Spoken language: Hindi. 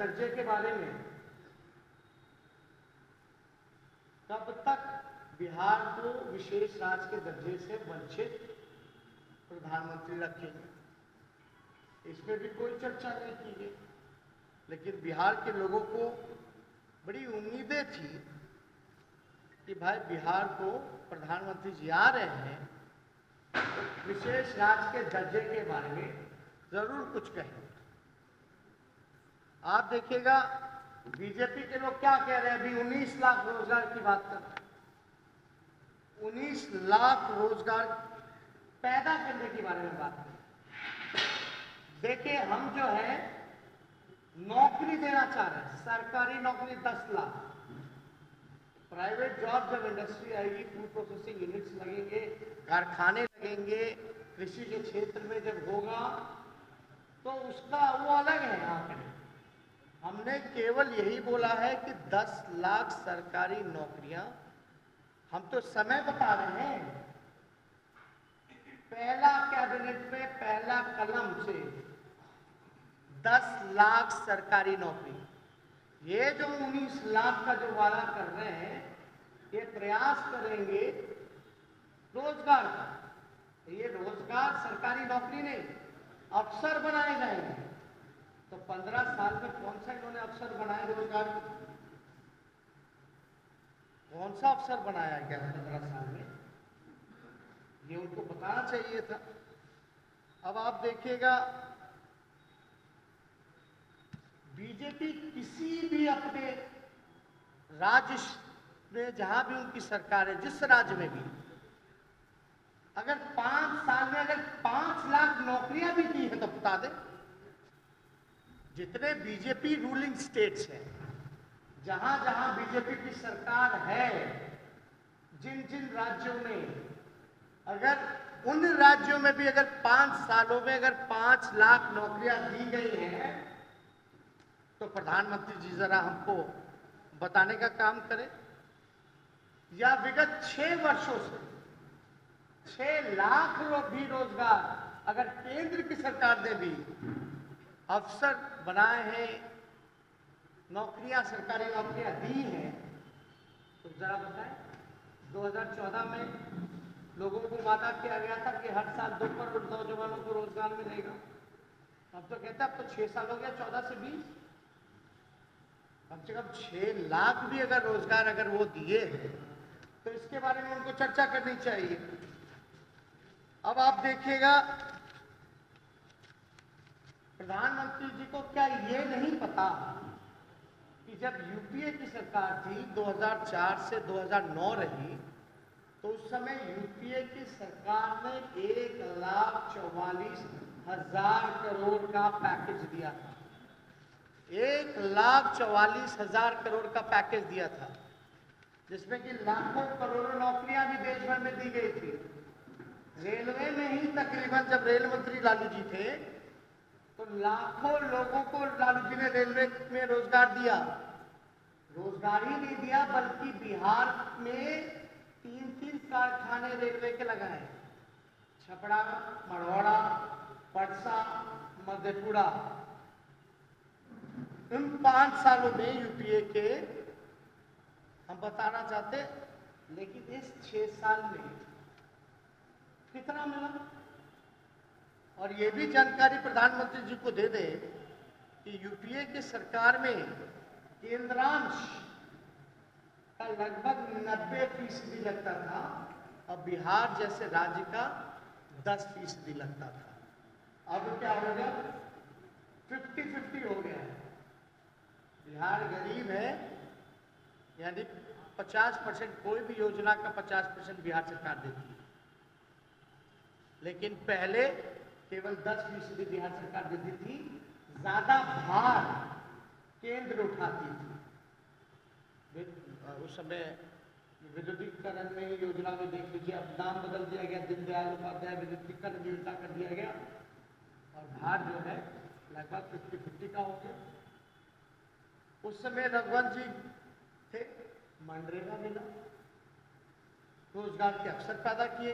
दर्जे के बारे में कब तक बिहार को विशेष राज्य के दर्जे से वंचित प्रधानमंत्री रखेंगे, इसमें भी कोई चर्चा नहीं की गई। लेकिन बिहार के लोगों को बड़ी उम्मीदें थी कि भाई बिहार को प्रधानमंत्री जी आ रहे हैं, विशेष राज्य के दर्जे के बारे में जरूर कुछ कहें। आप देखिएगा बीजेपी के लोग क्या कह रहे हैं, अभी 19 लाख रोजगार की बात कर रहे हैं, 19 लाख रोजगार पैदा करने के बारे में बात कर। देखिए हम जो है नौकरी देना चाह रहे हैं, सरकारी नौकरी 10 लाख, प्राइवेट जॉब जब इंडस्ट्री आएगी, फूड प्रोसेसिंग यूनिट्स लगेंगे, कारखाने लगेंगे, कृषि के क्षेत्र में जब होगा तो उसका वो अलग है। आंकड़े हमने केवल यही बोला है कि 10 लाख सरकारी नौकरियां, हम तो समय बता रहे हैं। पहला कैबिनेट में पहला कलम से 10 लाख सरकारी नौकरी, ये जो 19 लाख का जो वादा कर रहे हैं, ये प्रयास करेंगे रोजगार का। ये रोजगार सरकारी नौकरी नहीं, अफसर बनाए जाएंगे। तो 15 साल में कौन सा इन्होंने अफसर बनाए रोजगार? कौन सा अफसर बनाया गया 15 साल में? ये उनको बताना चाहिए था। अब आप देखिएगा बीजेपी किसी भी अपने राज्य में जहां भी उनकी सरकार है, जिस राज्य में भी, अगर 5 साल में अगर 5 लाख नौकरियां भी दी है तो बता दें। जितने बीजेपी रूलिंग स्टेट्स हैं, जहां जहां बीजेपी की सरकार है, जिन जिन राज्यों में, अगर उन राज्यों में भी अगर 5 सालों में अगर 5 लाख नौकरियां दी गई हैं, तो प्रधानमंत्री जी जरा हमको बताने का काम करें। या विगत 6 वर्षों से 6 लाख भी रोजगार अगर केंद्र की सरकार ने भी अफसर बनाए हैं, नौकरियां सरकारी नौकरियां दी हैं, तो जरा बताएं। 2014 में लोगों को वादा किया गया था कि हर साल 2 करोड़ नौजवानों को रोजगार मिलेगा। अब तो कहते हैं अब तो 6 साल हो गया, 14 से 20, कम से कम 6 लाख भी अगर रोजगार अगर वो दिए हैं तो इसके बारे में उनको चर्चा करनी चाहिए। अब आप देखिएगा प्रधानमंत्री जी को क्या ये नहीं पता कि जब यूपीए की सरकार थी 2004 से 2009 रही, तो उस समय यूपीए की सरकार ने 1,44,000 करोड़ का पैकेज दिया था। 1,44,000 करोड़ का पैकेज दिया था, जिसमें कि लाखों करोड़ों नौकरियां भी देश भर में दी गई थी। रेलवे में ही तकरीबन जब रेल मंत्री लालू जी थे तो लाखों लोगों को लालू जी ने रेलवे में रोजगार दिया। रोजगार ही नहीं दिया बल्कि बिहार में 3 कारखाने रेलवे के लगाए, छपरा, मढ़ौरा, परसा, मधेपुरा। इन 5 सालों में यूपीए के हम बताना चाहते, लेकिन इस 6 साल में कितना मिला? और ये भी जानकारी प्रधानमंत्री जी को दे दे कि यूपीए की सरकार में केंद्रांश का लगभग 90% लगता था, और बिहार जैसे राज्य का 10% लगता था। अब क्या हो गया? 50-50 हो गया है। बिहार गरीब है, यानी 50% कोई भी योजना का 50% बिहार सरकार देती है, लेकिन पहले केवल 10% बिहार सरकार देती थी। ज्यादा भार केंद्र उठाती थी। उस समय विद्युतीकरण में योजना में देख लीजिए, अब नाम बदल दिया गया, दीनदयाल उपाध्याय विद्युतीकरण योजना कर दिया गया, और भार जो है लगभग 50-50 का हो गया। उस समय रघुवंश जी थे, मनरेगा मिला, रोजगार के अवसर पैदा किए।